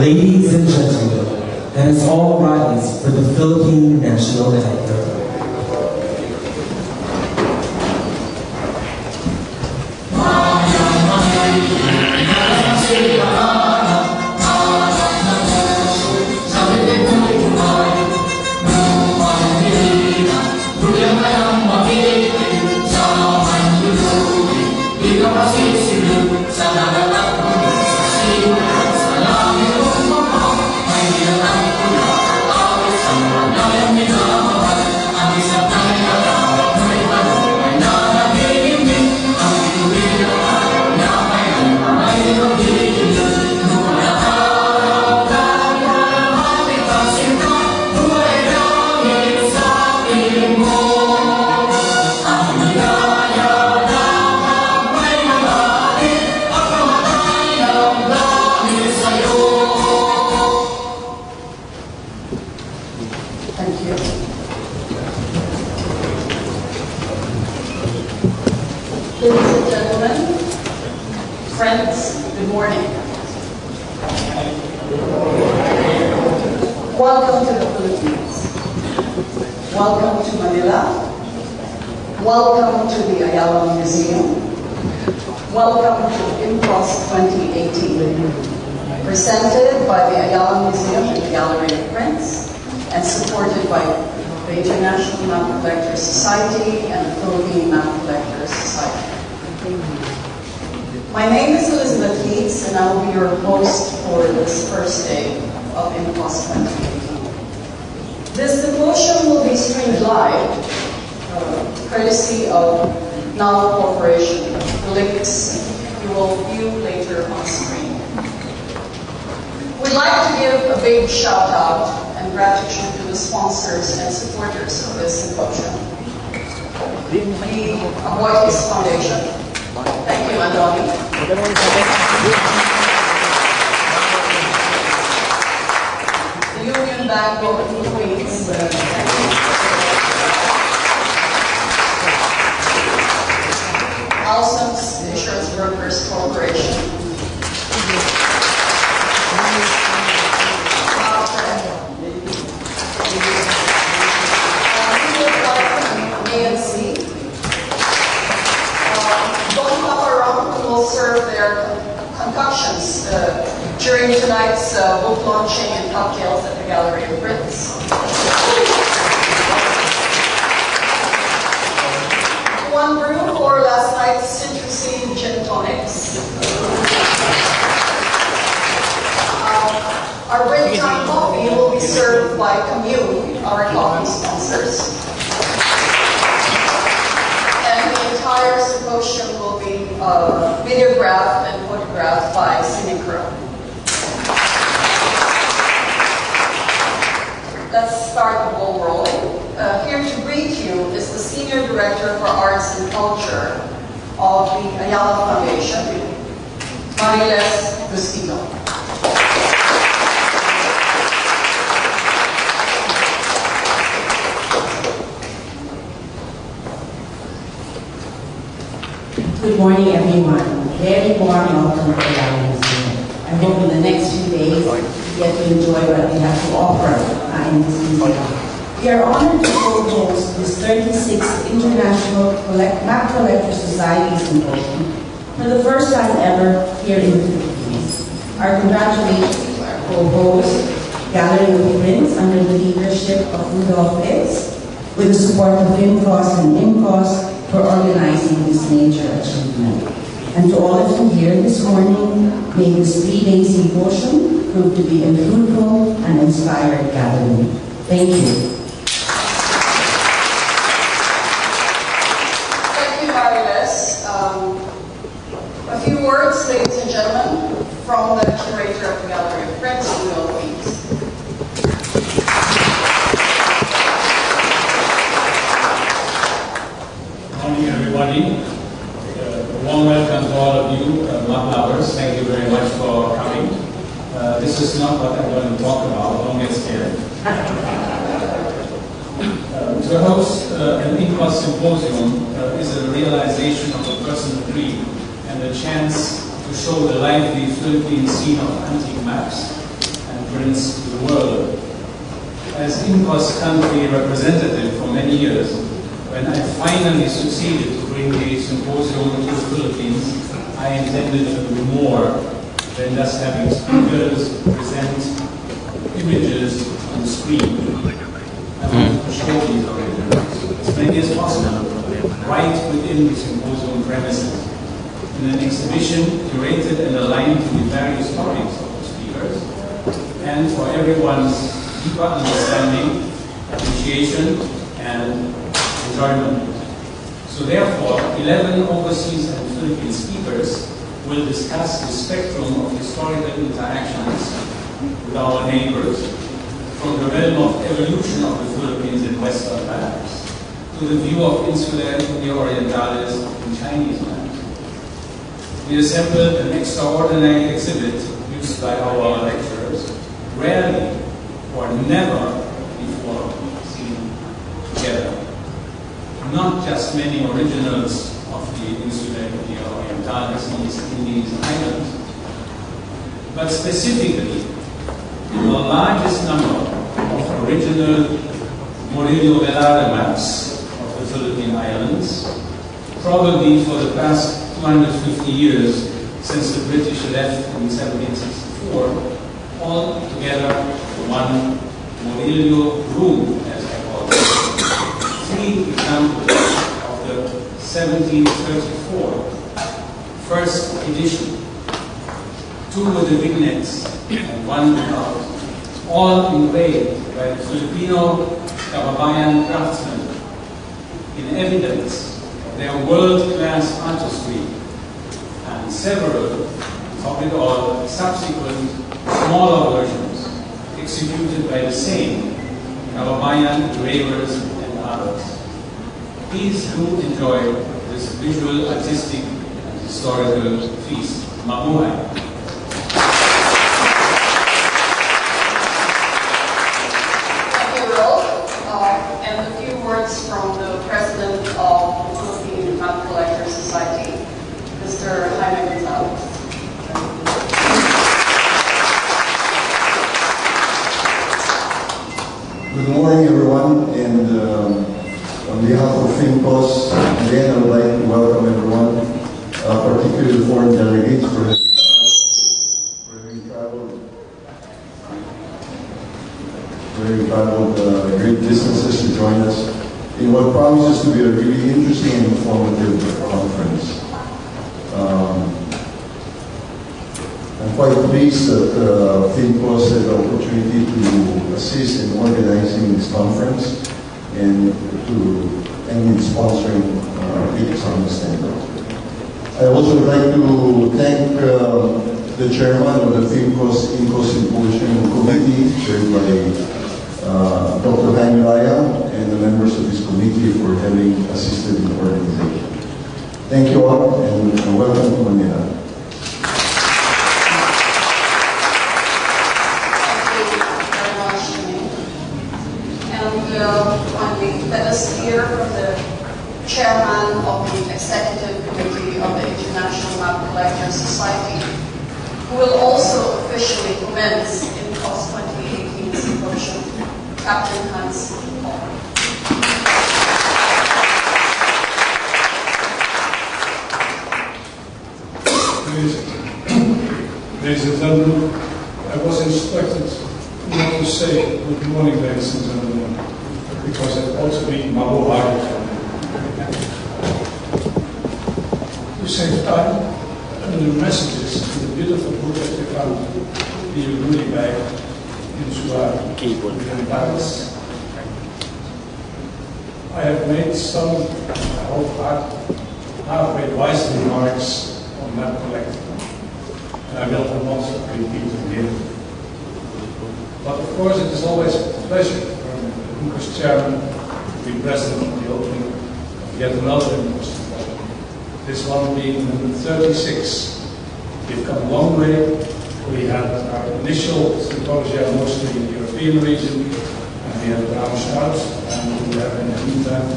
Ladies and gentlemen, let us all rise for the Philippine National Anthem. Ladies and gentlemen, friends, good morning. Welcome to the Philippines. Welcome to Manila. Welcome to the Ayala Museum. Welcome to IMPOS 2018, presented by the Ayala Museum and the Gallery of Prints, and supported by the International Map Collectors Society and the Philippine Map Collectors Society. My name is Elizabeth Leeds, and I will be your host for this first day of IMPOS 2018. This symposium will be streamed live, courtesy of Now Corporation. The links you will view later on screen. We'd like to give a big shout out and gratitude to the sponsors and supporters of this symposium. The Aboitiz Foundation. Thank you, Andoni. The Union Bank of Queens. Thank you. Alson's Insurance Brokers Corporation. Serve their concoctions during tonight's book launching and cocktails at the Gallery of Prints. One brew for last night's citrusy gin tonics. Our break time coffee will be served by Commune, our coffee sponsors. And the entire symposium will be videographed and photographed by Cinecro. Let's start the ball rolling. Here to greet you is the Senior Director for Arts and Culture of the Ayala Foundation, Mariles Gustino. Good morning, everyone. Very warm welcome to the Ayala Museum. I hope in the next few days you get to enjoy what we have to offer in this museum. We are honored to co-host this 36th International Map Collectors Society Symposium for the first time ever here in the Philippines. Our congratulations to our co-host, Gallery of Prints, under the leadership of Rudolph Itz, with the support of IMPOS and IMPOS, for organizing this major achievement. And to all of you here this morning, may this 3-day symposium prove to be a fruitful and inspired gathering. Thank you. Thank you, Mariles. A few words, ladies and gentlemen, from the curator of the Gallery of Prints, Rudolph Itz. Everybody. A warm welcome to all of you, map lovers. Thank you very much for coming. This is not what I'm going to talk about. Don't get scared. To host an IMPOS symposium is a realization of a personal dream and a chance to show the lively Philippine scene of antique maps brings to the world. As INCOS country representative for many years, when I finally succeeded to bring the symposium to the Philippines, I intended to do more than just having speakers present images on the screen. I wanted to show these originals as many as possible, right within the symposium premises, in an exhibition curated and aligned to the various topics of the speakers, and for everyone's deeper understanding, appreciation, and enjoyment. So therefore, 11 overseas and Philippine speakers will discuss the spectrum of historical interactions with our neighbors, from the realm of evolution of the Philippines in Western maps to the view of insular India Orientalis in Chinese maps. We assembled an extraordinary exhibit used by our lecturers, rarely or never before seen together. Not just many originals of the insular India Orientalis in these islands, but specifically the largest number of original Murillo Velarde maps of the Philippine Islands, probably for the past 250 years since the British left in 1764, all together one Murillo room, as I call it. 3 examples of the 1734 first edition, 2 with the vignettes and 1 without, all engraved by Filipino Kababayan craftsmen in evidence of their world-class artistry, and several, top it all, subsequent smaller versions executed by the same Kababayan engravers and others. Please do enjoy this visual, artistic, and historical feast. Mabuhay! From the President of the Philippine Map Collectors Society, Mr. Jaime Gonzalez. Good morning, everyone, and on behalf of FINCOS, again, I would like to welcome everyone, particularly the foreign delegates for having traveled great distances to join us in what promises to be a really interesting and informative conference. I'm quite pleased that FINCOS had the opportunity to assist in organizing this conference and in sponsoring Phoenix on the stand. I also would like to thank the chairman of the FINCOS Symposium Committee, chaired by Dr. Jaime Laya, and the members of this committee for having assisted in the organization. Thank you all, and welcome to Manila. Thank you very much, Jimmy. And finally, let us hear from the chairman of the Executive Committee of the International Map Collectors Society, who will also officially commence in COS 2018 Symposium, Captain Hans Paul. Ladies and gentlemen, I was instructed not to say good morning, ladies and gentlemen, because it ought to be Mabuhay. To save time, and the messages in the beautiful book that you found in your goodie bag into our keyboard balance. I have made some, I hope, halfway wise remarks on map collecting. And I will not repeat them here. But of course, it is always a pleasure for the INCOS chairman to be present at the opening of yet another INCOS symposium. This one being number 36. We've come a long way. We had our initial symposia mostly in the European region, and we have branched out, and we have in the meantime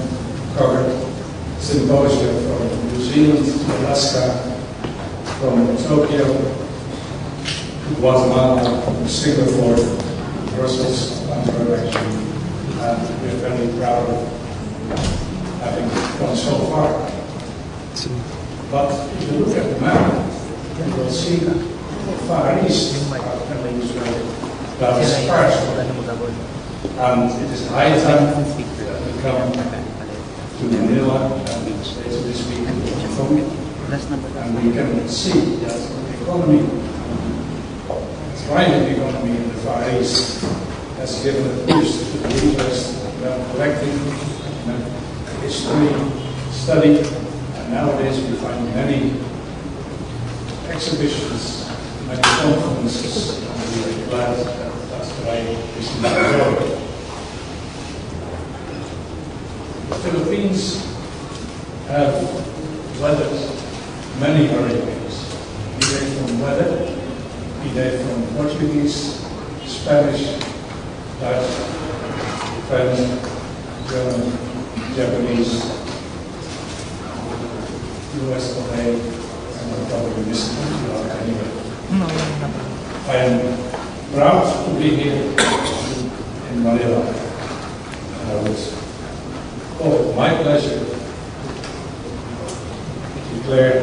covered symposia from New Zealand to Alaska, from Tokyo to Guatemala, Singapore, Brussels under election, and we're very proud of having gone so far. But if you look at the map, you will see that the Far East that is sparse. And it is high time that we come to Manila and later this week in Hong Kong, and we can see that the economy, the thriving economy in the Far East, has given a boost to the interest in collecting, history, study, and nowadays we find many exhibitions, many conferences, and we are glad that that's the way we see the The Philippines have weathered many hurricanes, be they from weather, be they from Portuguese, Spanish, Dutch, French, German, Japanese, US of A, and I'm probably missing out anyway. I am proud to be here in Manila, and I would my pleasure to declare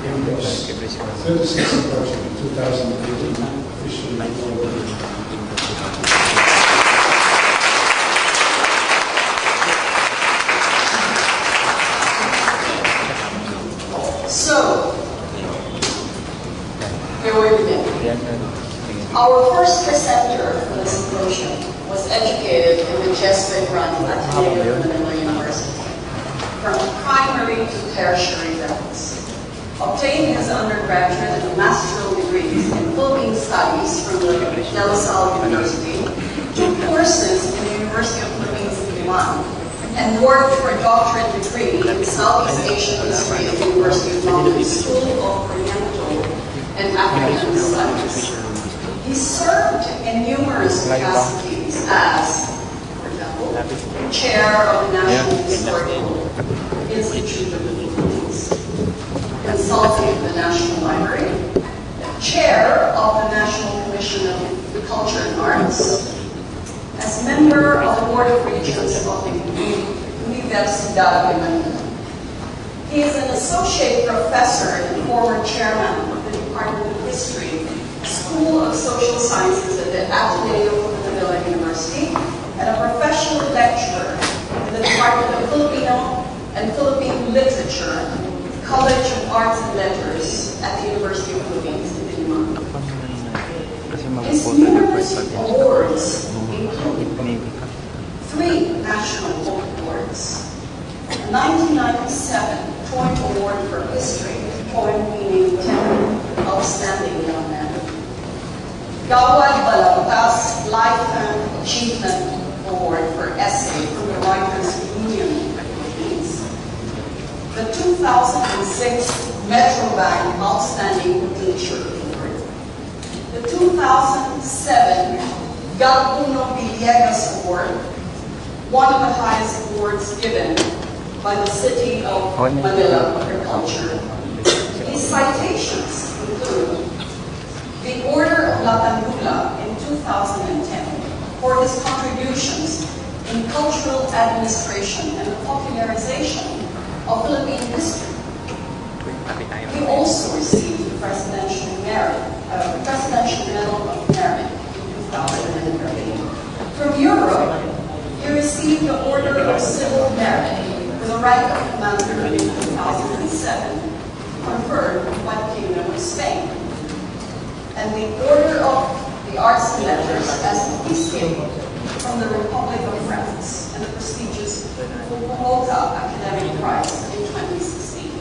IMCO's 36th anniversary in 2018 officially open. So, here we begin. Our first presenter for the symposium was educated in the Jesuit-run Ateneo of Manila University, from primary to tertiary levels. Obtained his undergraduate and master's degrees in Philippine Studies from the De La Salle University, took courses in the University of Philippines in Milan, and worked for a doctorate degree in Southeast Asian History at the University of London School of Oriental and African Studies. He served in numerous capacities as, for example, chair of the National Historical Institute of the Philippines, consultant of the National Library, chair of the National Commission of Culture and Arts, as member of the Board of Regents of the Universidad de Manila. He is an associate professor and former chairman of the Department of History, School of Social Sciences at the Ateneo of Manila University, and a professional lecturer in the Department of Filipino and Philippine Literature, College of Arts and Letters at the University of Philippines in Diliman. His numerous awards include 3 national book awards, a 1997 Point Award for History, point meaning 10 outstanding young men, Gawad Balagtas Lifetime Achievement Award for Essay from the Writers Union of the Philippines, the 2006 Metrobank Outstanding Literature Award, the 2007 Galpuno Villegas Award, one of the highest awards given by the City of Manila Agriculture. These citations include the Order of La Tandula in 2010 for his contributions in cultural administration and the popularization of Philippine history. He also received the Presidential Medal of Merit in 2013. From Europe, he received the Order of Civil Merit with the rank of Commander in 2007, conferred by the Kingdom of Spain, and the Order of the Arts and Letters as a peacekeeper from the Republic of France, and the prestigious Volta Academic Prize in 2016.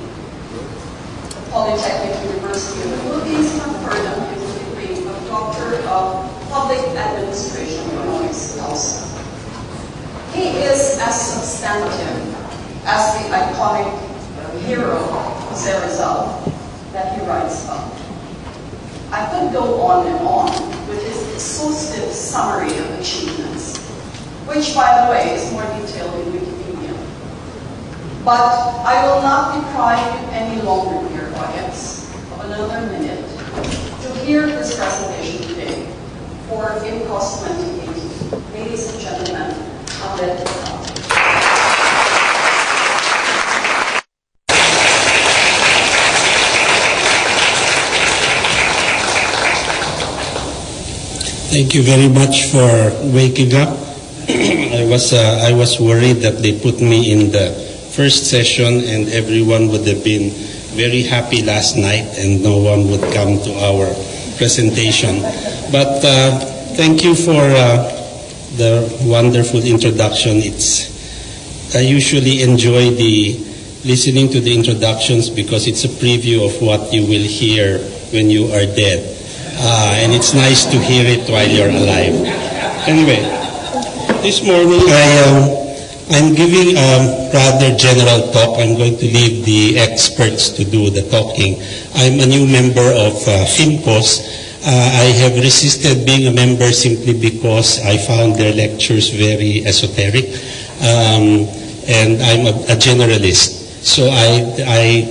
The Polytechnic University of the Philippines conferred on him the degree of Doctor of Public Administration Economics also. He is as substantive as the iconic hero, Jose Rizal, that he writes about. I could go on and on with his exhaustive summary of achievements, which, by the way, is more detailed in Wikipedia. But I will not deprive you any longer, dear audience, of another minute to hear his presentation today for INCOS 2018. Ladies and gentlemen, Ahmed. Thank you very much for waking up. I was worried that they put me in the first session and everyone would have been very happy last night and no one would come to our presentation. But thank you for the wonderful introduction. I usually enjoy listening to the introductions because it's a preview of what you will hear when you are dead. And it's nice to hear it while you're alive. Anyway, this morning I'm giving a rather general talk. I'm going to leave the experts to do the talking. I'm a new member of FINPOS. I have resisted being a member simply because I found their lectures very esoteric. And I'm a generalist. So I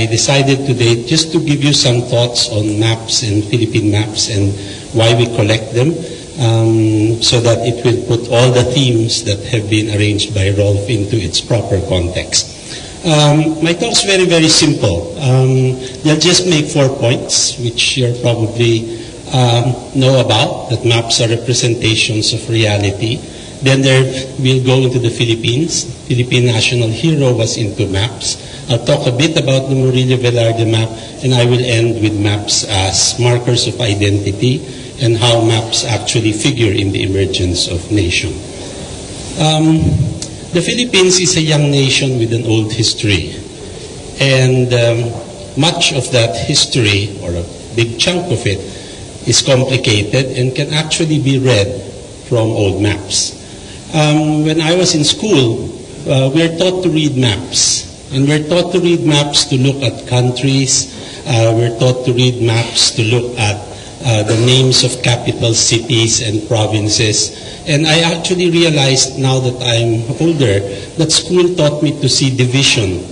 decided today just to give you some thoughts on maps and Philippine maps and why we collect them, so that it will put all the themes that have been arranged by Rolf into its proper context. My talk's very, very simple. They'll just make 4 points, which you probably know about, that maps are representations of reality. Then we'll go into the Philippines. Philippine national hero was into maps. I'll talk a bit about the Murillo Velarde map, and I will end with maps as markers of identity and how maps actually figure in the emergence of nation. The Philippines is a young nation with an old history. And much of that history, or a big chunk of it, is complicated and can actually be read from old maps. When I was in school, we're taught to read maps. And we're taught to read maps to look at countries. We're taught to read maps to look at the names of capital cities and provinces. And I actually realized now that I'm older that school taught me to see division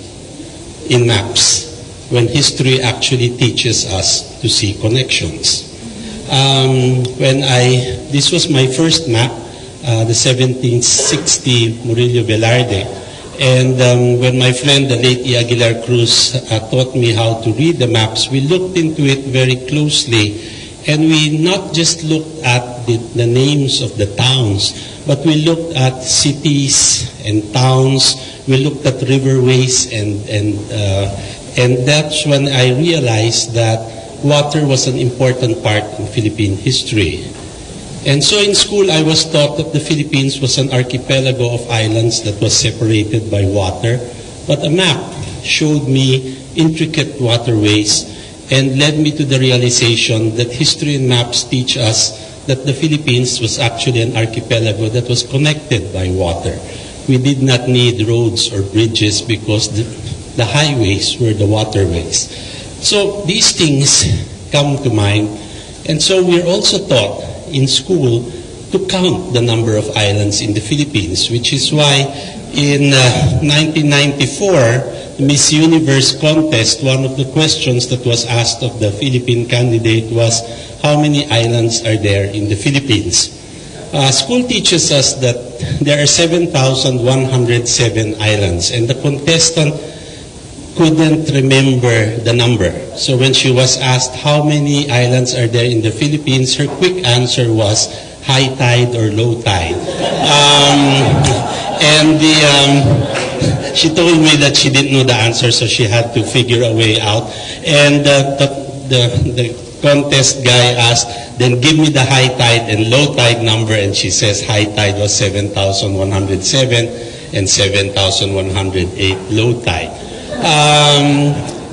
in maps when history actually teaches us to see connections. This was my first map, the 1760 Murillo Velarde. And when my friend, the late E. Aguilar Cruz, taught me how to read the maps, we looked into it very closely. And we not just looked at the names of the towns, but we looked at cities and towns. We looked at riverways, and that's when I realized that water was an important part in Philippine history. And so in school, I was taught that the Philippines was an archipelago of islands that was separated by water. But a map showed me intricate waterways and led me to the realization that history and maps teach us that the Philippines was actually an archipelago that was connected by water. We did not need roads or bridges because the highways were the waterways. So these things come to mind. And so we're also taught in school to count the number of islands in the Philippines, which is why in 1994, the Miss Universe contest, one of the questions that was asked of the Philippine candidate was, how many islands are there in the Philippines? School teaches us that there are 7,107 islands, and the contestant couldn't remember the number. So when she was asked how many islands are there in the Philippines, her quick answer was high tide or low tide. She told me that she didn't know the answer, so she had to figure a way out. And the contest guy asked, then give me the high tide and low tide number, and she says high tide was 7,107 and 7,108 low tide.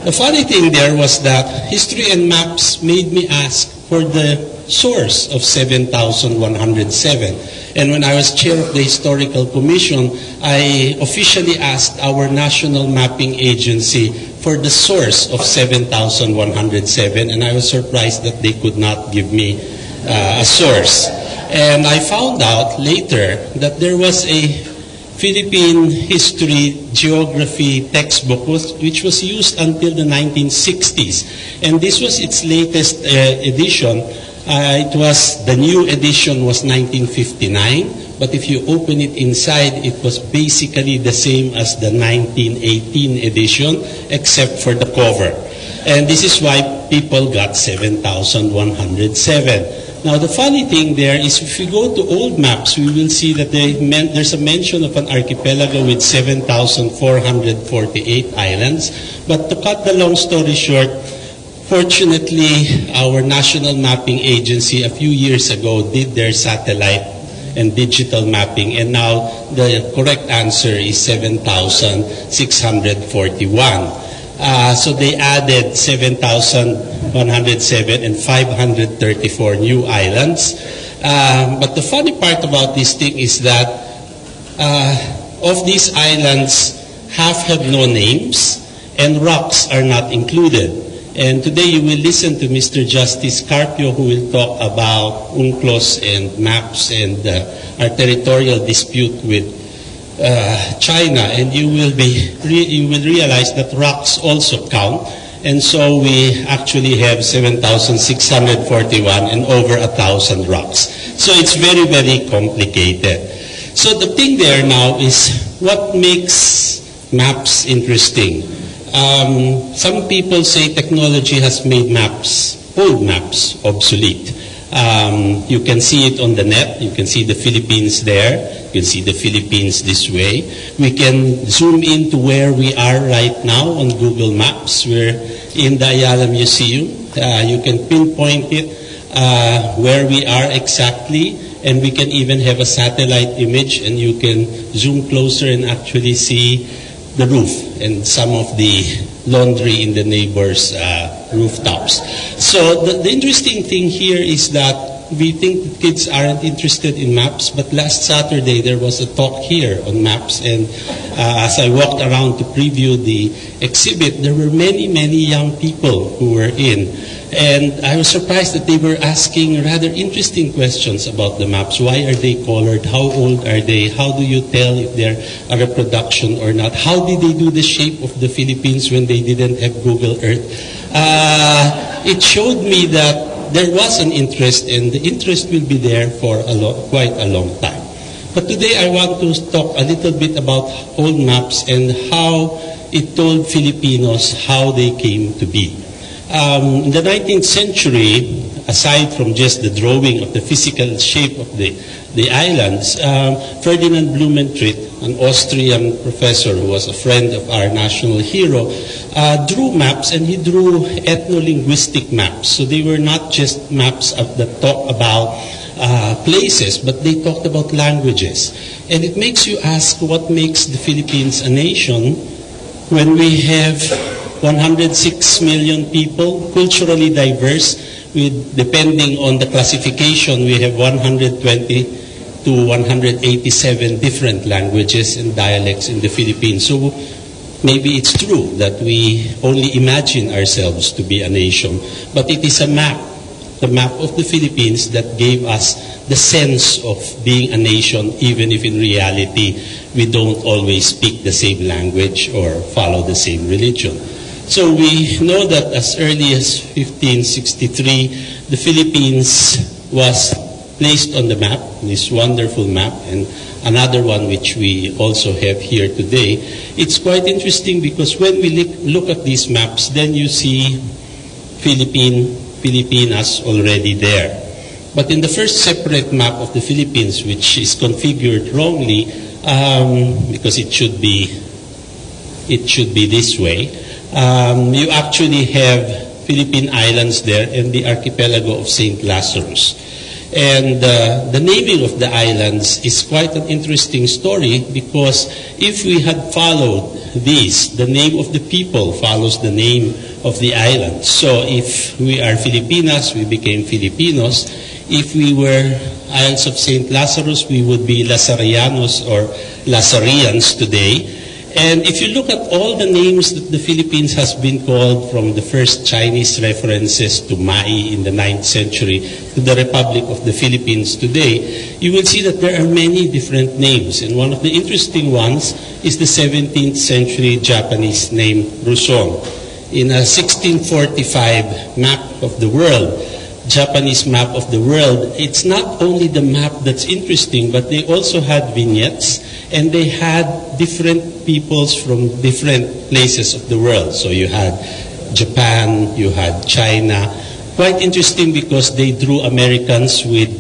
The funny thing there was that history and maps made me ask for the source of 7,107. And when I was chair of the Historical Commission, I officially asked our national mapping agency for the source of 7,107, and I was surprised that they could not give me a source. And I found out later that there was a Philippine history, geography textbook, which was used until the 1960s. And this was its latest edition. The new edition was 1959, but if you open it inside, it was basically the same as the 1918 edition, except for the cover. And this is why people got 7,107. Now, the funny thing there is if we go to old maps, we will see that there's a mention of an archipelago with 7,448 islands. But to cut the long story short, fortunately, our National Mapping Agency a few years ago did their satellite and digital mapping, and now the correct answer is 7,641. So they added 7,107 and 534 new islands. But the funny part about this thing is that of these islands, half have no names and rocks are not included. And today you will listen to Mr. Justice Carpio, who will talk about UNCLOS and maps and our territorial dispute with China, and you will realize that rocks also count, and so we actually have 7,641 and over 1,000 rocks. So it's very, very complicated. So the thing there now is what makes maps interesting. Some people say technology has made old maps, obsolete. You can see it on the net. You can see the Philippines there. You can see the Philippines this way. We can zoom into where we are right now on Google Maps. We're in the Ayala Museum. You can pinpoint it where we are exactly, and we can even have a satellite image, and you can zoom closer and actually see the roof and some of the laundry in the neighbors' rooftops. So the interesting thing here is that we think kids aren't interested in maps, but last Saturday there was a talk here on maps, and as I walked around to preview the exhibit, there were many, many young people who were in. And I was surprised that they were asking rather interesting questions about the maps. Why are they colored? How old are they? How do you tell if they're a reproduction or not? How did they do the shape of the Philippines when they didn't have Google Earth? It showed me that there was an interest, and the interest will be there for quite a long time. But today I want to talk a little bit about old maps and how it told Filipinos how they came to be. In the 19th century, aside from just the drawing of the physical shape of the islands, Ferdinand Blumentritt, an Austrian professor who was a friend of our national hero, drew maps, and he drew ethno-linguistic maps. So they were not just maps that talk about places, but they talked about languages. And it makes you ask what makes the Philippines a nation when we have 106 million people, culturally diverse, with, depending on the classification, we have 120 to 187 different languages and dialects in the Philippines. So maybe it's true that we only imagine ourselves to be a nation, but it is a map, the map of the Philippines, that gave us the sense of being a nation, even if in reality we don't always speak the same language or follow the same religion. So we know that as early as 1563, the Philippines was placed on the map, this wonderful map, and another one which we also have here today. It's quite interesting because when we look at these maps, then you see Filipinas already there. But in the first separate map of the Philippines, which is configured wrongly, because it should be this way, you actually have Philippine Islands there and the archipelago of St. Lazarus. And the naming of the islands is quite an interesting story, because if we had followed this, the name of the people follows the name of the island. So if we are Filipinas, we became Filipinos. If we were Isles of St. Lazarus, we would be Lazarianos or Lazarians today. And if you look at all the names that the Philippines has been called, from the first Chinese references to Mai in the 9th century to the Republic of the Philippines today, you will see that there are many different names. And one of the interesting ones is the 17th century Japanese name Luzon. In a 1645 map of the world, Japanese map of the world, it's not only the map that's interesting, but they also had vignettes, and they had different peoples from different places of the world. So you had Japan, you had China. Quite interesting because they drew Americans with,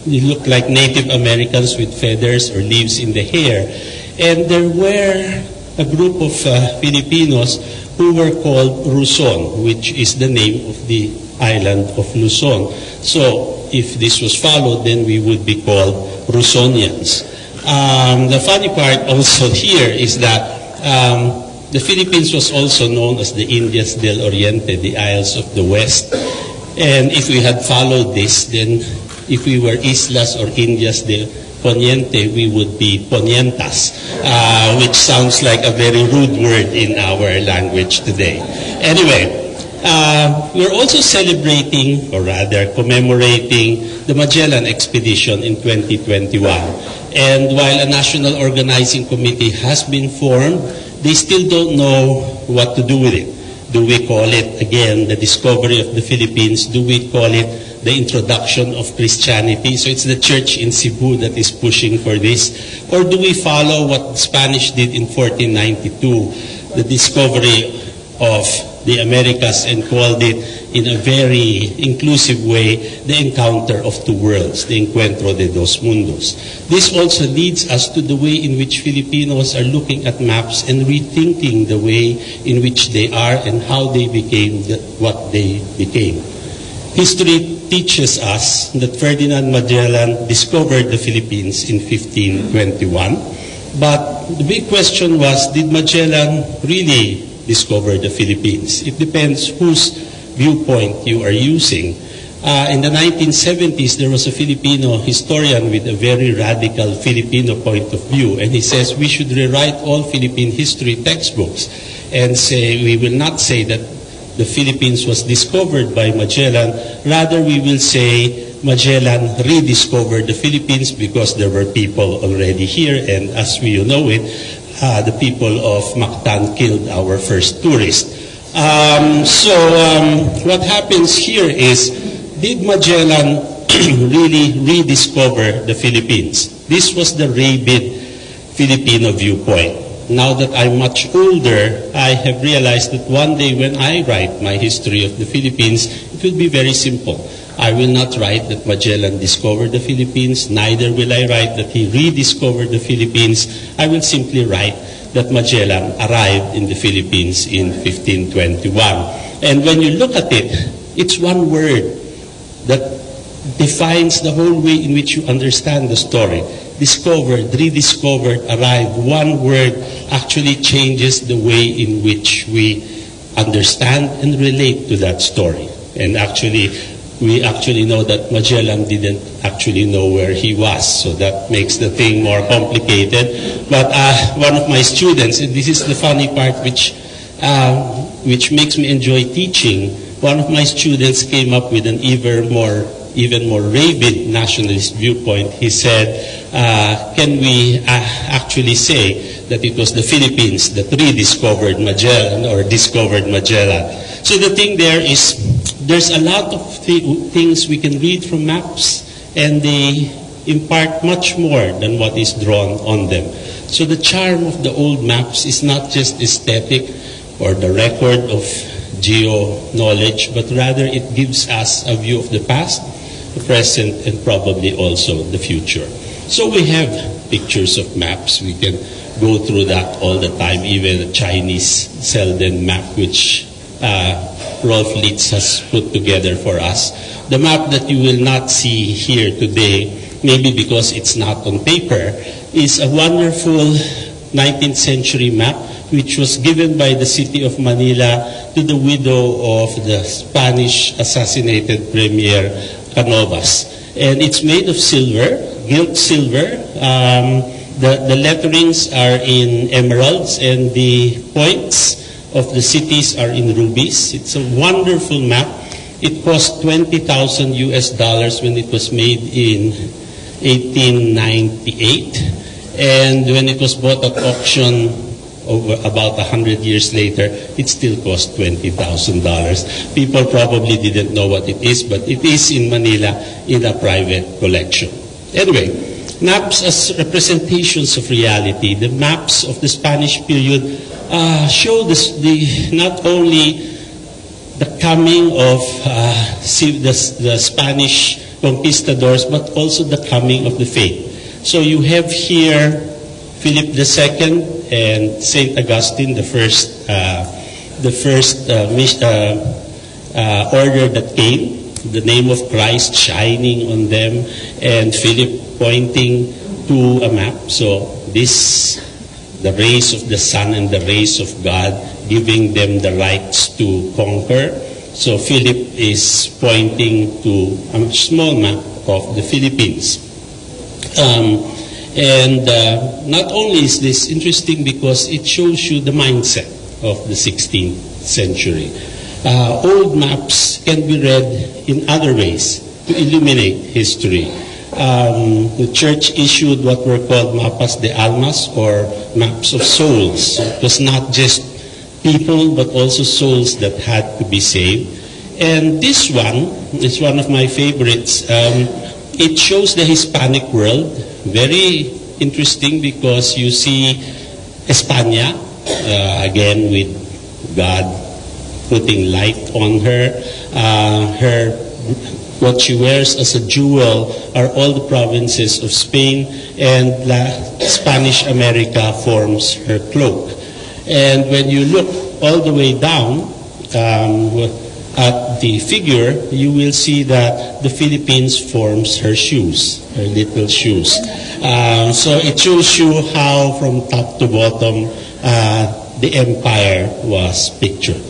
they look like Native Americans with feathers or leaves in the hair. And there were a group of Filipinos who were called Luzon, which is the name of the island of Luzon. So if this was followed, then we would be called Luzonians. The funny part also here is that the Philippines was also known as the Indias del Oriente, the Isles of the West. And if we had followed this, then if we were Islas or Indias del Poniente, we would be Ponientas, which sounds like a very rude word in our language today. Anyway, we're also celebrating, or rather commemorating, the Magellan expedition in 2021. And while a national organizing committee has been formed, they still don't know what to do with it. Do we call it, again, the discovery of the Philippines? Do we call it the introduction of Christianity? So it's the church in Cebu that is pushing for this. Or do we follow what the Spanish did in 1492, the discovery of the Americas, and called it, in a very inclusive way, the encounter of two worlds, the encuentro de dos mundos. This also leads us to the way in which Filipinos are looking at maps and rethinking the way in which they are and how they became what they became. History teaches us that Ferdinand Magellan discovered the Philippines in 1521. But the big question was, did Magellan really discover the Philippines? It depends whose viewpoint you are using. In the 1970s, there was a Filipino historian with a very radical Filipino point of view, and he says we should rewrite all Philippine history textbooks and say, we will not say that the Philippines was discovered by Magellan, rather we will say Magellan rediscovered the Philippines because there were people already here, and as we know it, the people of Mactan killed our first tourist. What happens here is, did Magellan really rediscover the Philippines? This was the rabid Filipino viewpoint. Now that I'm much older, I have realized that one day when I write my history of the Philippines, it will be very simple. I will not write that Magellan discovered the Philippines, neither will I write that he rediscovered the Philippines. I will simply write that Magellan arrived in the Philippines in 1521. And when you look at it, it's one word that defines the whole way in which you understand the story. Discovered, rediscovered, arrived. One word actually changes the way in which we understand and relate to that story. And actually, we actually know that Magellan didn't actually know where he was, so that makes the thing more complicated. But one of my students, and this is the funny part which makes me enjoy teaching, one of my students came up with an even more rabid nationalist viewpoint. He said, can we actually say that it was the Philippines that rediscovered Magellan or discovered Magellan? So the thing there is, there's a lot of things we can read from maps, and they impart much more than what is drawn on them. So the charm of the old maps is not just aesthetic or the record of geo-knowledge, but rather it gives us a view of the past, the present, and probably also the future. So we have pictures of maps. We can go through that all the time, even a Chinese Selden map, which Rolf Litz has put together for us. The map that you will not see here today, maybe because it's not on paper, is a wonderful 19th century map which was given by the city of Manila to the widow of the Spanish assassinated Premier Canovas. And it's made of silver, gilt silver. The letterings are in emeralds and the points of the cities are in rubies. It's a wonderful map. It cost $20,000 US when it was made in 1898. And when it was bought at auction over about 100 years later, it still cost $20,000. People probably didn't know what it is, but it is in Manila in a private collection. Anyway, maps as representations of reality. The maps of the Spanish period show not only the coming of the Spanish conquistadors, but also the coming of the faith. So you have here Philip II and Saint Augustine, the first order that came. The name of Christ shining on them, and Philip pointing to a map. So the rays of the sun and the rays of God, giving them the rights to conquer. So Philip is pointing to a small map of the Philippines. Not only is this interesting because it shows you the mindset of the 16th century. Old maps can be read in other ways to illuminate history. The church issued what were called mapas de almas, or maps of souls. It was not just people, but also souls that had to be saved. And this one is one of my favorites. It shows the Hispanic world. Very interesting because you see España, again with God putting light on her. What she wears as a jewel are all the provinces of Spain, and Spanish America forms her cloak. And when you look all the way down at the figure, you will see that the Philippines forms her shoes, her little shoes. So it shows you how from top to bottom the empire was pictured.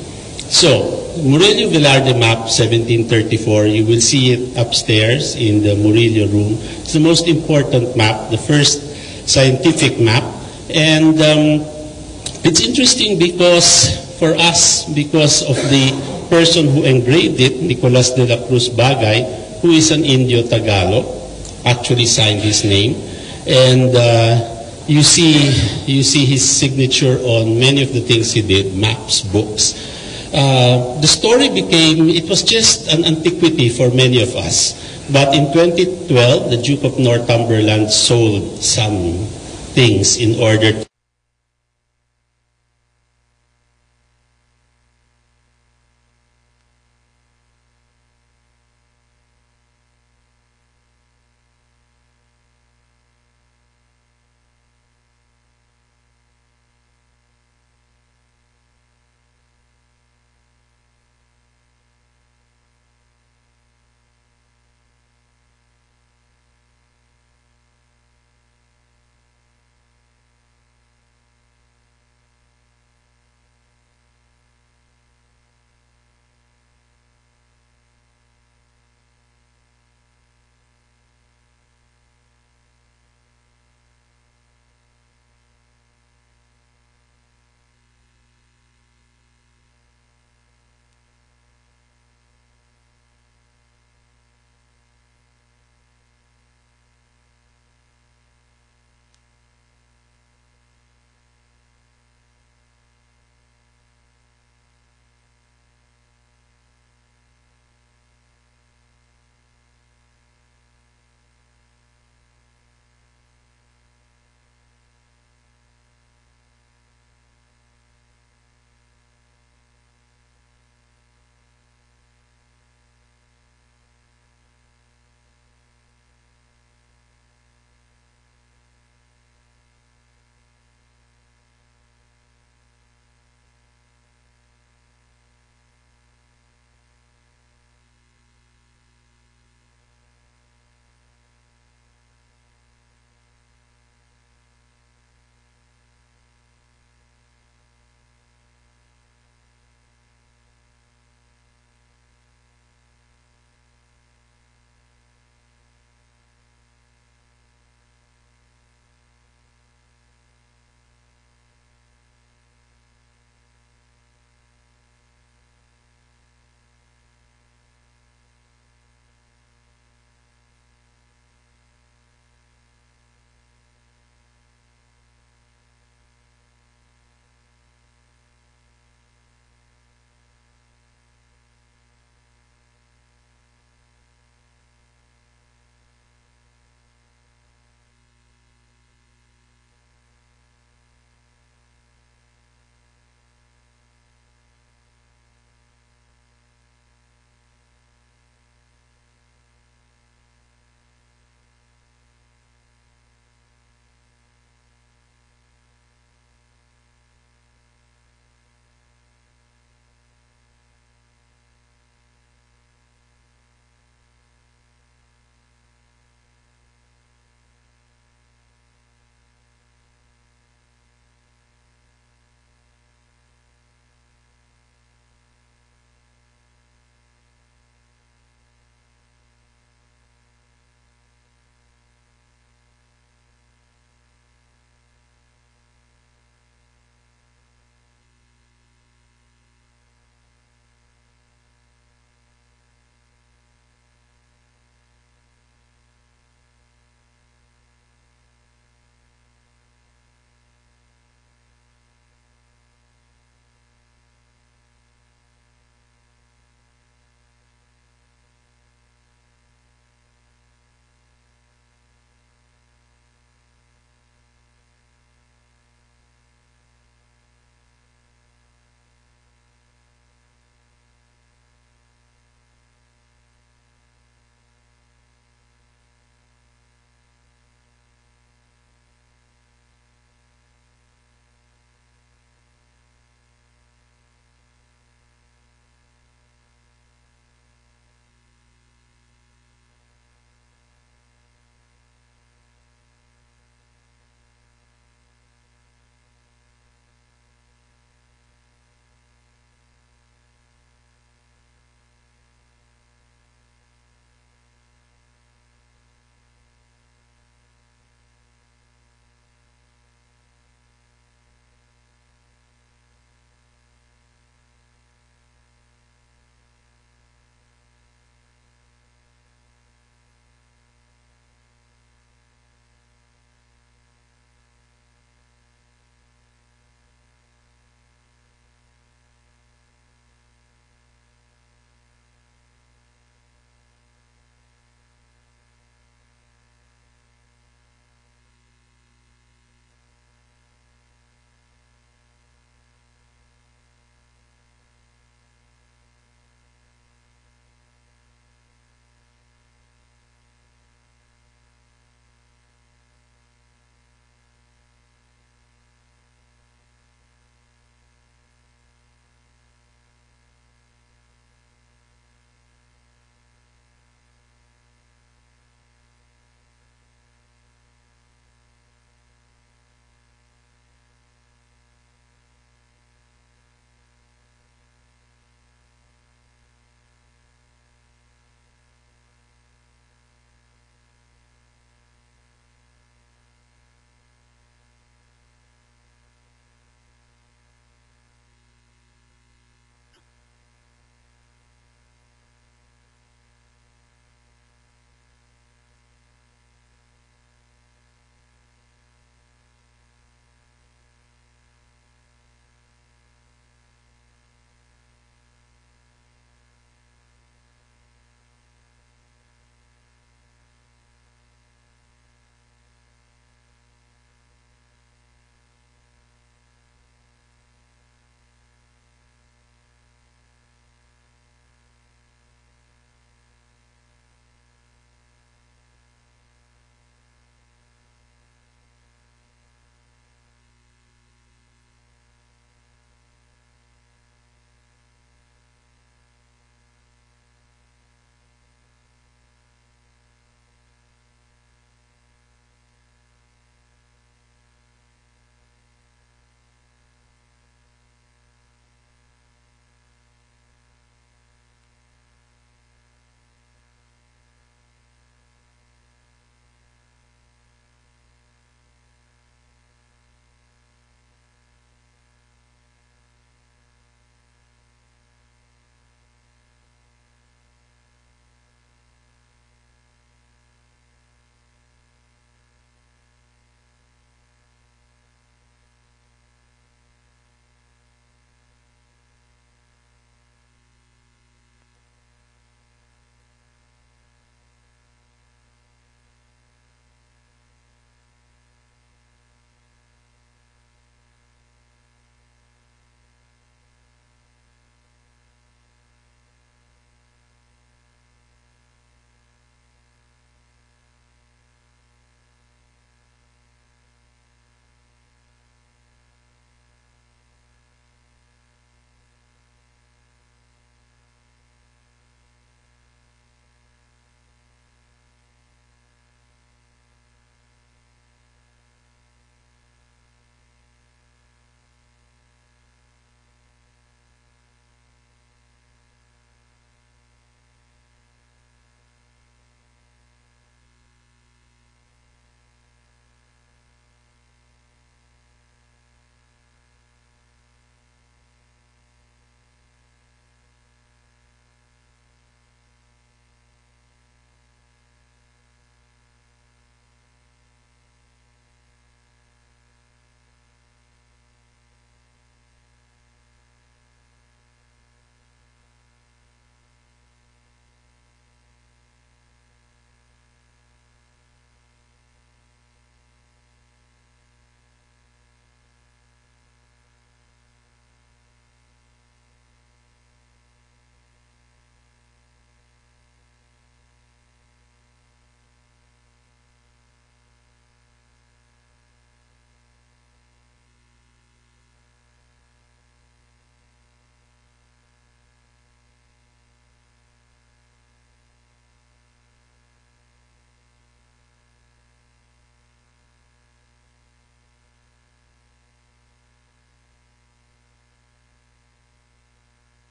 So, Murillo Velarde map, 1734, you will see it upstairs in the Murillo room. It's the most important map, the first scientific map. And it's interesting because, for us, because of the person who engraved it, Nicolas de la Cruz Bagay, who is an Indio Tagalog, actually signed his name. And you see his signature on many of the things he did, maps, books. The story it was just an antiquity for many of us. But in 2012, the Duke of Northumberland sold some things in order to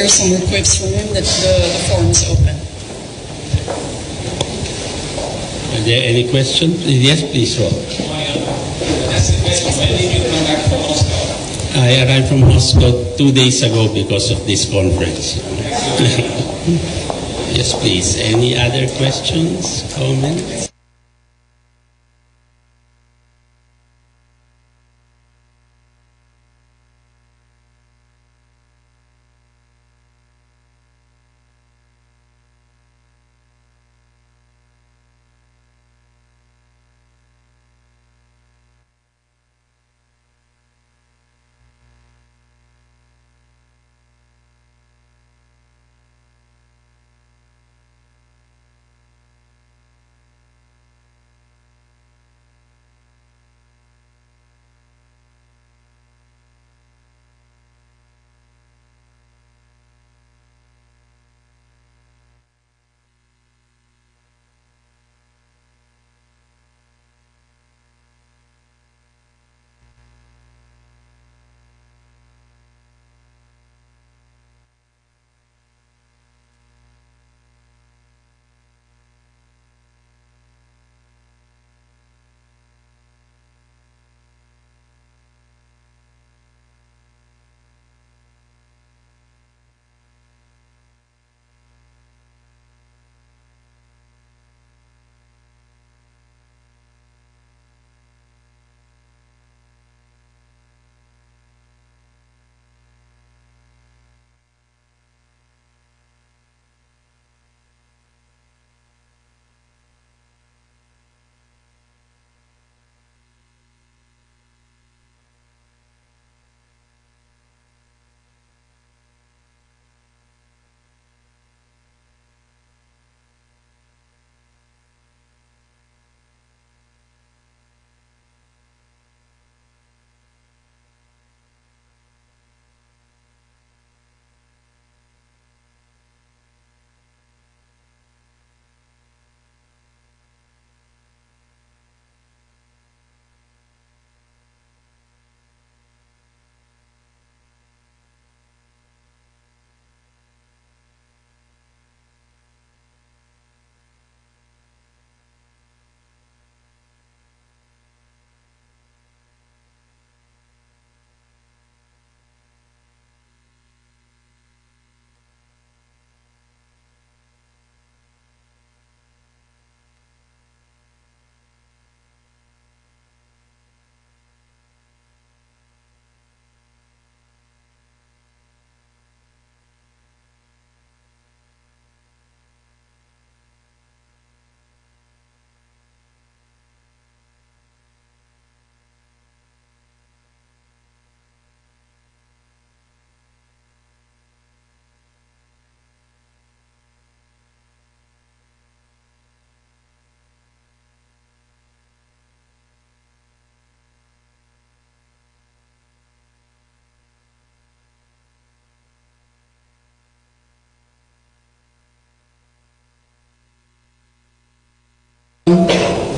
some more quips from him, that the forum is open. Are there any questions? Yes, please, Rob. That's the question. When did you come back from Moscow? I arrived from Moscow 2 days ago because of this conference. Yes, please. Any other questions, comments?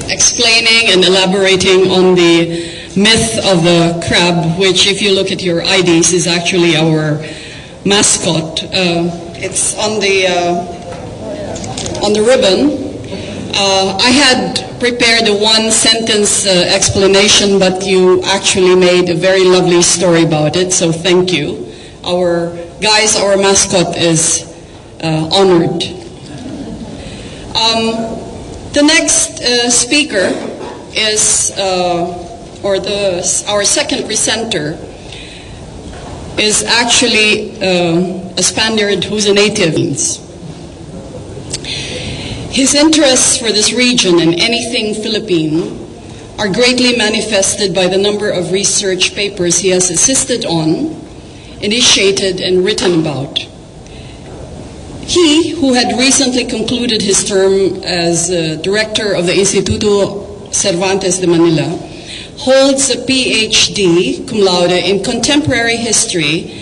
Explaining and elaborating on the myth of the crab, which, if you look at your IDs, is actually our mascot. It's on the ribbon. I had prepared a one-sentence explanation, but you actually made a very lovely story about it, so thank you. Our mascot is honored. The next speaker is, our second presenter is actually a Spaniard who's a native. His interests for this region and anything Philippine are greatly manifested by the number of research papers he has assisted on, initiated, and written about. He, who had recently concluded his term as director of the Instituto Cervantes de Manila, holds a PhD cum laude in contemporary history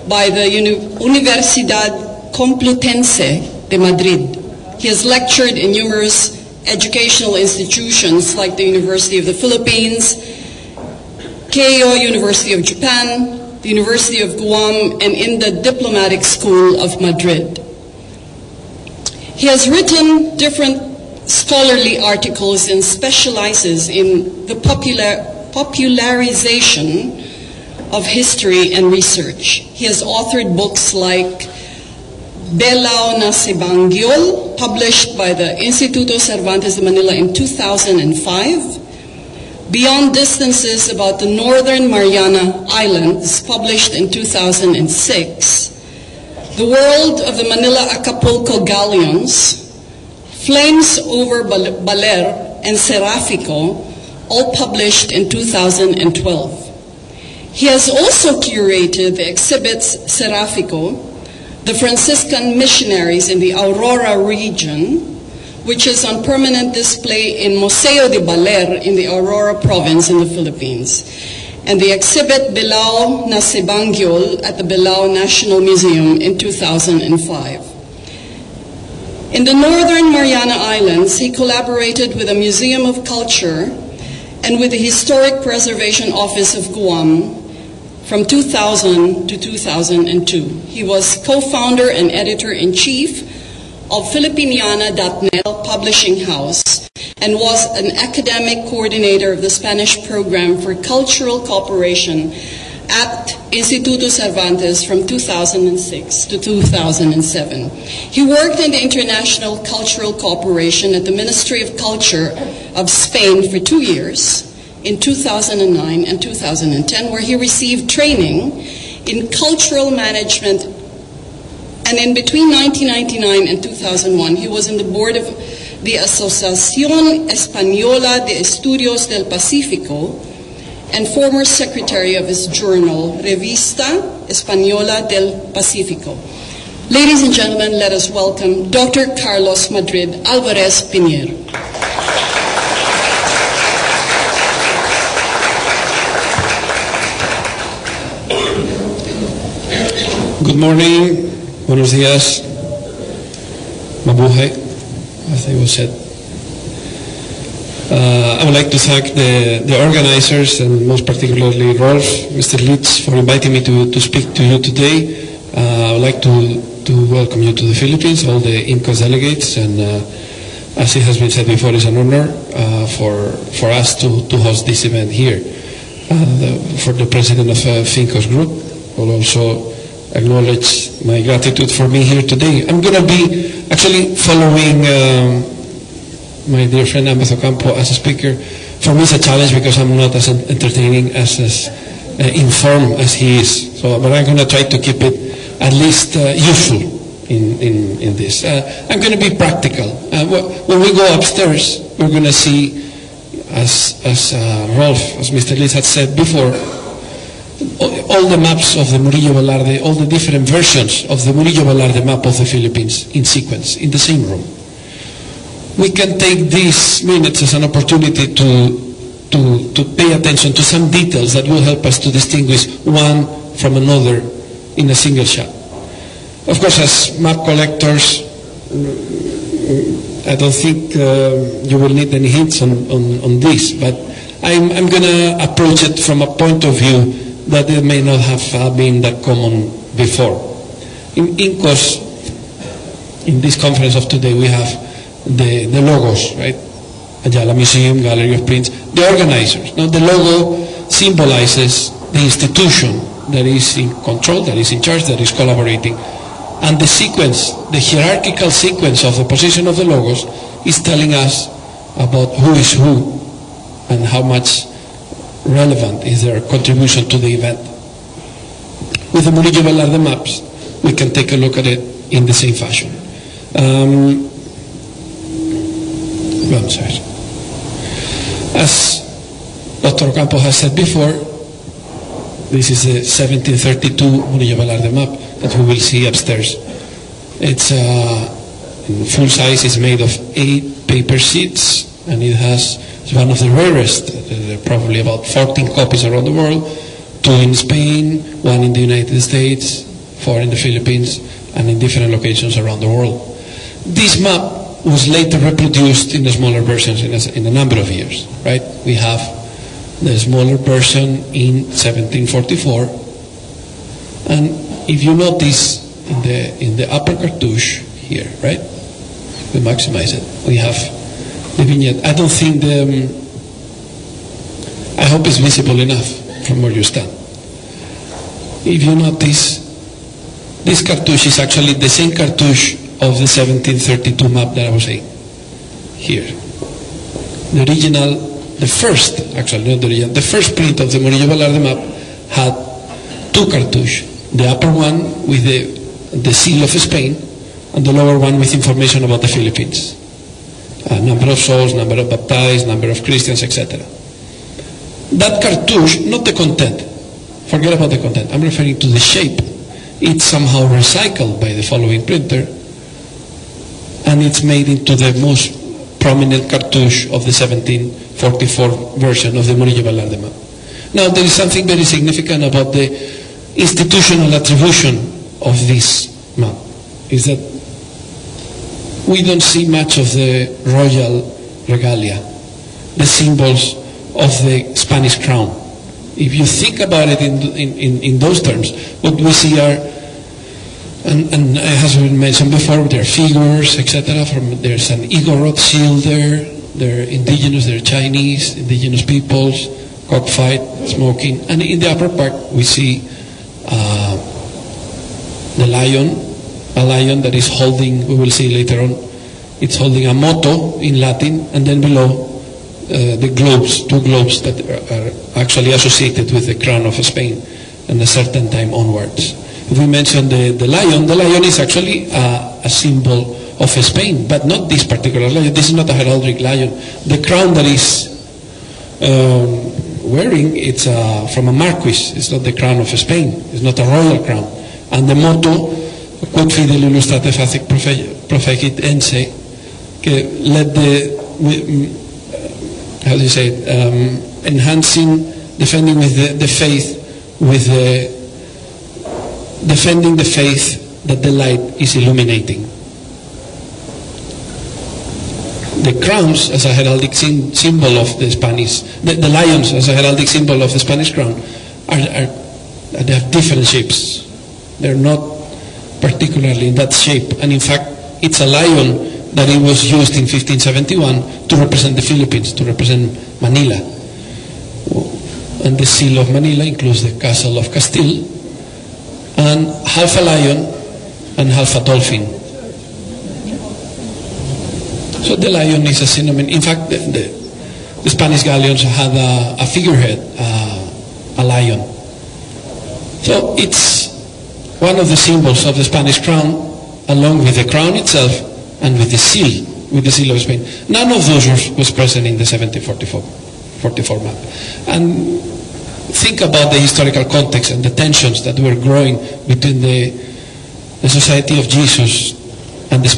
by the Universidad Complutense de Madrid. He has lectured in numerous educational institutions like the University of the Philippines, Keio University of Japan, the the University of Guam, and in the Diplomatic School of Madrid. He has written different scholarly articles and specializes in the popularization of history and research. He has authored books like Belao na Sibangyol, published by the Instituto Cervantes de Manila in 2005, Beyond Distances About the Northern Mariana Islands, published in 2006, The World of the Manila Acapulco Galleons, Flames Over Baler, and Serafico, all published in 2012. He has also curated the exhibits Serafico, the Franciscan missionaries in the Aurora region, which is on permanent display in Museo de Baler in the Aurora province in the Philippines, and the exhibit Belao na Sibangyol at the Belao National Museum in 2005. In the Northern Mariana Islands, he collaborated with the Museum of Culture and with the Historic Preservation Office of Guam from 2000 to 2002. He was co-founder and editor-in-chief of Filipiniana.net publishing house and was an academic coordinator of the Spanish program for cultural cooperation at Instituto Cervantes from 2006 to 2007. He worked in the International Cultural Cooperation at the Ministry of Culture of Spain for 2 years, in 2009 and 2010, where he received training in cultural management. And in between 1999 and 2001, he was in the board of the Asociación Española de Estudios del Pacífico and former secretary of his journal, Revista Española del Pacífico. Ladies and gentlemen, let us welcome Dr. Carlos Madrid Alvarez Piñero. Good morning, buenos días, mabuhay, as they was said. I would like to thank the organizers and most particularly Rolf, Mr. Litz, for inviting me to speak to you today. I would like to welcome you to the Philippines, all the IMCOS delegates, and as it has been said before, it's an honor for us to host this event here. For the president of FINCOS Group, will also acknowledge my gratitude for being here today. I'm going to be actually following my dear friend Ambeth Ocampo as a speaker. For me it's a challenge because I'm not as entertaining, as informed as he is. But I'm going to try to keep it at least useful in this. I'm going to be practical. When we go upstairs, we're going to see, as Rolf, as Mr. Liz had said before, all the maps of the Murillo Velarde, all the different versions of the Murillo Velarde map of the Philippines in sequence, in the same room. We can take these minutes as an opportunity to pay attention to some details that will help us to distinguish one from another in a single shot. Of course, as map collectors, I don't think you will need any hints on this, but I'm going to approach it from a point of view that it may not have been that common before. In INCOS, in this conference of today, we have the logos, right? Ayala Museum, Gallery of Prints, the organizers. Now the logo symbolizes the institution that is in control, that is in charge, that is collaborating. And the sequence, the hierarchical sequence of the position of the logos is telling us about who is who and how much relevant is their contribution to the event. With the Murillo Velarde maps, we can take a look at it in the same fashion. I'm sorry. As Dr. Ocampo has said before, this is the 1732 Murillo Velarde map that we will see upstairs. It's in full size. It's made of 8 paper sheets, and it's one of the rarest. There are probably about 14 copies around the world, 2 in Spain, 1 in the United States, 4 in the Philippines, and in different locations around the world. This map was later reproduced in the smaller versions in a number of years, right? We have the smaller version in 1744, And if you notice in the upper cartouche here, right? We maximize it. We have the vignette. I don't think I hope it's visible enough from where you stand. If you notice, this cartouche is actually the same cartouche of the 1732 map that I was saying. Here. The original, the first print of the Murillo Velarde map had two cartouches. The upper one with the seal of Spain, and the lower one with information about the Philippines. Number of souls, number of baptized, number of Christians, etc. That cartouche, not the content, forget about the content, I'm referring to the shape. It's somehow recycled by the following printer, and it's made into the most prominent cartouche of the 1744 version of the Murillo Velarde map. Now, there is something very significant about the institutional attribution of this map, is that we don't see much of the royal regalia, the symbols of the Spanish crown. If you think about it in those terms, what we see are, and as we mentioned before, there are figures, etc. There's an Igor Rothschild there are indigenous, there are Chinese, indigenous peoples, cockfight, smoking, and in the upper part we see the lion, a lion that is holding, we will see later on, it's holding a motto in Latin, and then below the globes, two globes that are actually associated with the crown of Spain and a certain time onwards. If we mention the lion is actually a symbol of Spain, but not this particular lion. This is not a heraldic lion. The crown that is wearing, it's from a marquis. It's not the crown of Spain. It's not a royal crown. And the motto, quod fidel illustrate facit profecit ense, let the, how do you say it, enhancing, defending with the faith, defending the faith that the light is illuminating. The crowns as a heraldic symbol of the Spanish, the lions as a heraldic symbol of the Spanish crown, they have different shapes. They're not particularly in that shape, and in fact, it's a lion that it was used in 1571 to represent the Philippines, to represent Manila. And the seal of Manila includes the castle of Castile, and half a lion and half a dolphin. So the lion is a synonym. In fact, the Spanish galleons had a figurehead, a lion. So it's one of the symbols of the Spanish crown, along with the crown itself and with the seal of Spain. None of those was present in the 1744 map. And think about the historical context and the tensions that were growing between the Society of Jesus and the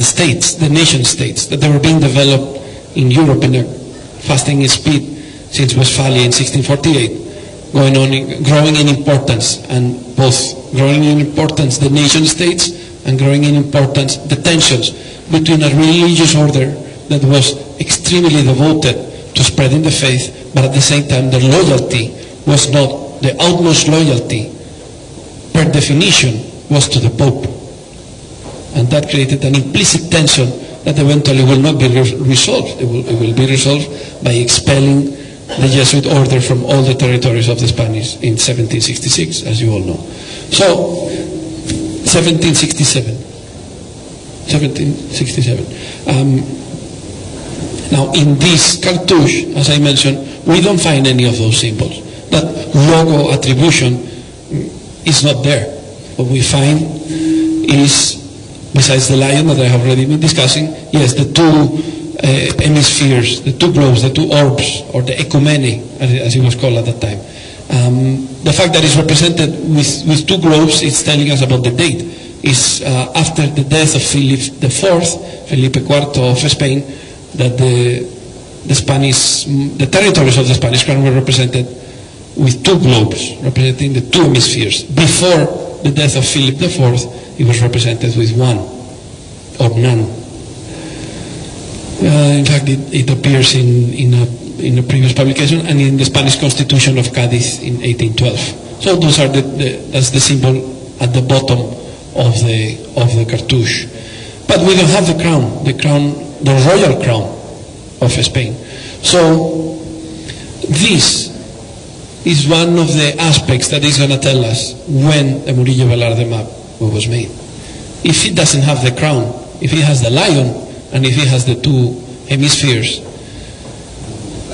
states, the nation states, that they were being developed in Europe in a fasting speed since Westphalia in 1648, growing in importance, and both growing in importance the nation states and growing in importance the tensions between a religious order that was extremely devoted to spreading the faith, but at the same time their loyalty was not, the utmost loyalty per definition was to the Pope. And that created an implicit tension that eventually will not be resolved. It will be resolved by expelling the Jesuit order from all the territories of the Spanish in 1766, as you all know. So, 1767. Now, in this cartouche, as I mentioned, we don't find any of those symbols. That logo attribution is not there. What we find is, besides the lion that I have already been discussing, yes, the two hemispheres, the two globes, the two orbs, or the ecumene, as it was called at that time. The fact that it's represented with two globes is telling us about the date. It's after the death of Felipe IV of Spain, that the territories of the Spanish crown were represented with two globes, representing the two hemispheres. Before the death of Philip IV, it was represented with one, or none. In fact, it appears in a previous publication and in the Spanish Constitution of Cádiz in 1812. So those are that's the symbol at the bottom of the cartouche. But we don't have the royal crown of Spain. So this is one of the aspects that is going to tell us when the Murillo Velarde map was made. If it doesn't have the crown, if it has the lion, and if it has the two hemispheres,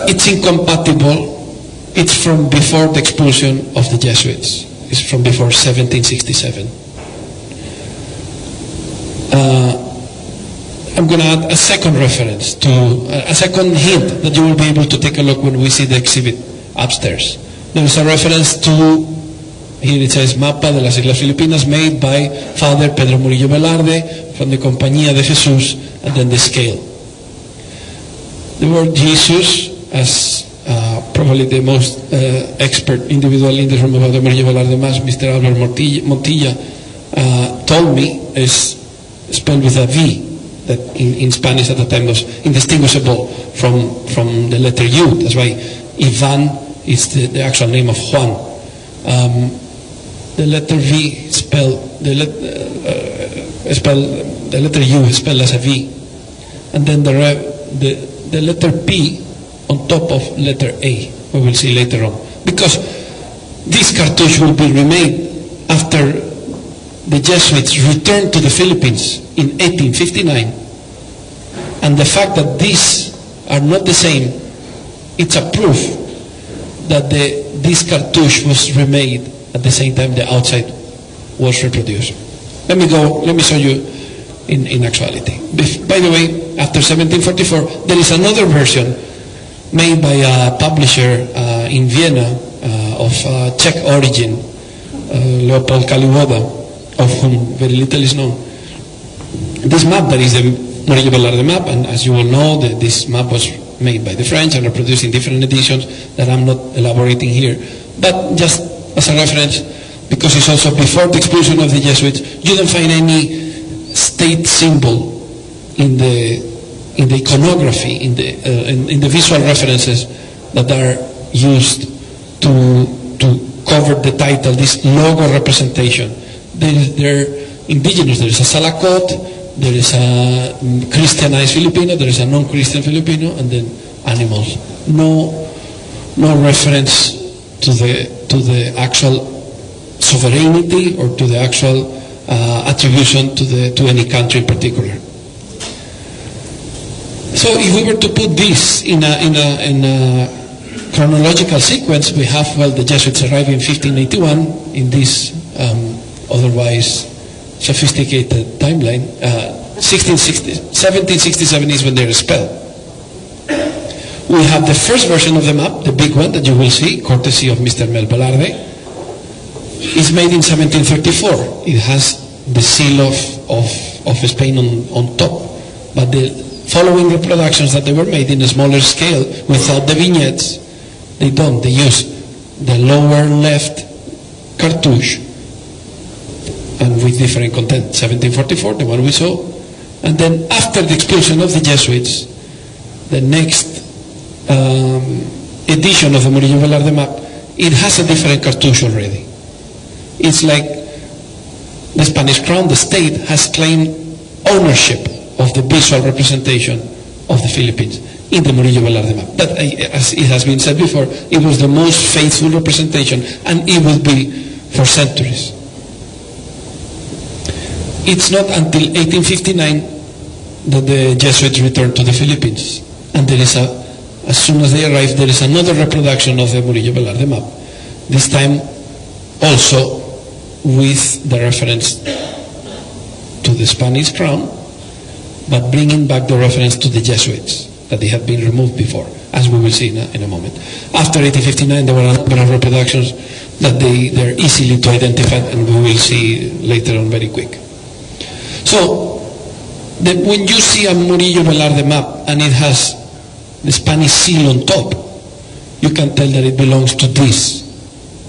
it's incompatible. It's from before the expulsion of the Jesuits. It's from before 1767. I'm going to add a second reference a second hint that you will be able to take a look when we see the exhibit upstairs. There is a reference to, here it says, Mapa de las Islas Filipinas, made by Father Pedro Murillo Velarde from the Compañía de Jesús, and then the scale. The word Jesus, as probably the most expert individual in the room about the Murillo Velarde Mass, Mr. Albert Montilla, told me, is spelled with a V, that in Spanish at the time was indistinguishable from the letter U. That's why Ivan is the actual name of Juan. The letter V the letter U is spelled as a V, and then the letter P on top of letter A. We will see later on, because this cartouche will be remade after the Jesuits returned to the Philippines in 1859, and the fact that these are not the same, it's a proof that this cartouche was remade at the same time the outside was reproduced. Let me show you in actuality. By the way, after 1744, there is another version made by a publisher in Vienna of Czech origin, Leopold Kaliwoda, of whom very little is known. This map, that is the Murillo Velarde map, and as you all know, this map was made by the French and reproduced in different editions that I'm not elaborating here. But just as a reference, because it's also before the expulsion of the Jesuits, you don't find any state symbol in the iconography, in the visual references that are used to cover the title, this logo representation. They're indigenous. There is a Salakot, there is a Christianized Filipino, there is a non-Christian Filipino, and then animals. No reference to the actual sovereignty or to the actual attribution to any country in particular. So if we were to put this in a chronological sequence, we have, well, the Jesuits arrived in 1581 in this otherwise sophisticated timeline. 1767 is when they're expelled. We have the first version of the map, the big one that you will see, courtesy of Mr. Mel Velarde. It's made in 1734. It has the seal of Spain on top. But the following reproductions that they were made in a smaller scale, without the vignettes, they don't. They use the lower left cartouche and with different content. 1744, the one we saw. And then after the expulsion of the Jesuits, the next edition of the Murillo Velarde map, it has a different cartouche already. It's like the Spanish crown, the state has claimed ownership of the visual representation of the Philippines in the Murillo Velarde map. But as it has been said before, it was the most faithful representation, and it will be for centuries. It's not until 1859 that the Jesuits returned to the Philippines, and there is as soon as they arrived, there is another reproduction of the Murillo Velarde map, this time also with the reference to the Spanish crown, but bringing back the reference to the Jesuits, that they had been removed before, as we will see in a moment. After 1859, there were a number of reproductions that they're easily to identify, and we will see later on very quick. So, when you see a Murillo Velarde map and it has the Spanish seal on top, you can tell that it belongs to this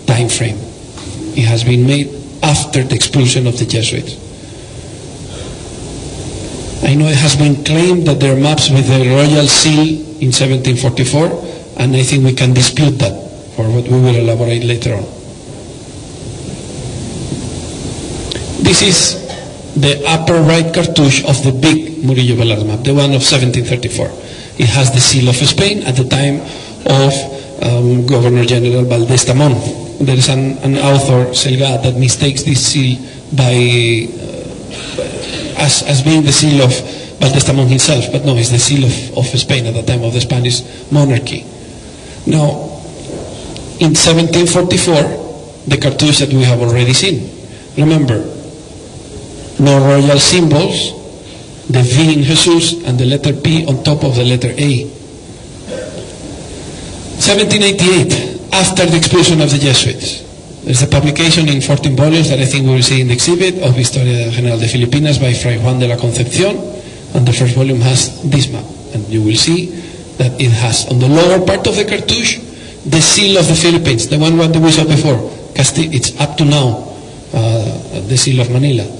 time frame. It has been made after the expulsion of the Jesuits. I know it has been claimed that there are maps with the royal seal in 1744, and I think we can dispute that, for what we will elaborate later on. This is the upper right cartouche of the big Murillo Velarde map, the one of 1734. It has the seal of Spain at the time of Governor General Valdés Tamón. There is an author, Selga, that mistakes this seal as being the seal of Valdés Tamón himself, but no, it's the seal of Spain at the time of the Spanish monarchy. Now, in 1744, the cartouche that we have already seen. Remember, no royal symbols, the V in Jesus and the letter P on top of the letter A. 1788, after the expulsion of the Jesuits, there's a publication in 14 volumes that I think we will see in the exhibit of Historia General de Filipinas by Fray Juan de la Concepción, and the first volume has this map, and you will see that it has on the lower part of the cartouche the seal of the Philippines, the one that we saw before. It's up to now the seal of Manila.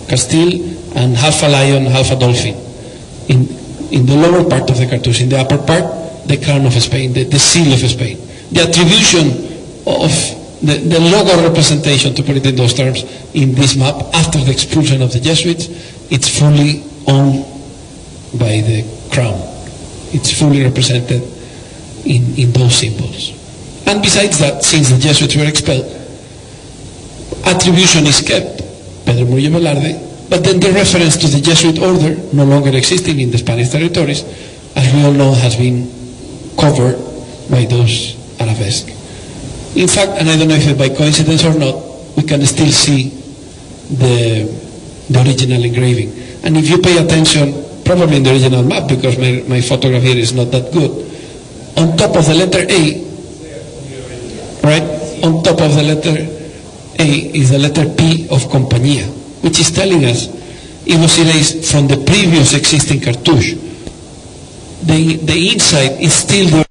Castile and half a lion, half a dolphin. In the lower part of the cartouche, in the upper part, the crown of Spain, the seal of Spain. The attribution of the logo representation, to put it in those terms, in this map, after the expulsion of the Jesuits, it's fully owned by the crown. It's fully represented in those symbols. And besides that, since the Jesuits were expelled, attribution is kept, Pedro Murillo Velarde, but then the reference to the Jesuit order, no longer existing in the Spanish territories, as we all know, has been covered by those arabesques. In fact, and I don't know if it's by coincidence or not, we can still see the original engraving. And if you pay attention, probably in the original map, because my photograph here is not that good, on top of the letter A, right, on top of the letter A is the letter P of Compañía, which is telling us it was erased from the previous existing cartouche. The inside is still the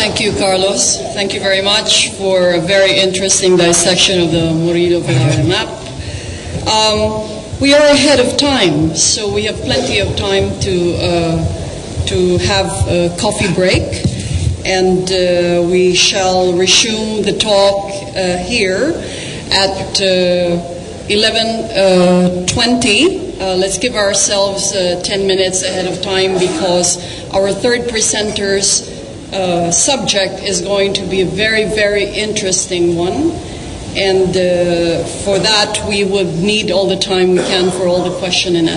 Thank you, Carlos. Thank you very much for a very interesting dissection of the Murillo-Villar map. We are ahead of time, so we have plenty of time to have a coffee break, and we shall resume the talk here at 11:20. Let's give ourselves 10 minutes ahead of time because our third presenter's subject is going to be a very, very interesting one. And for that, we would need all the time we can for all the question and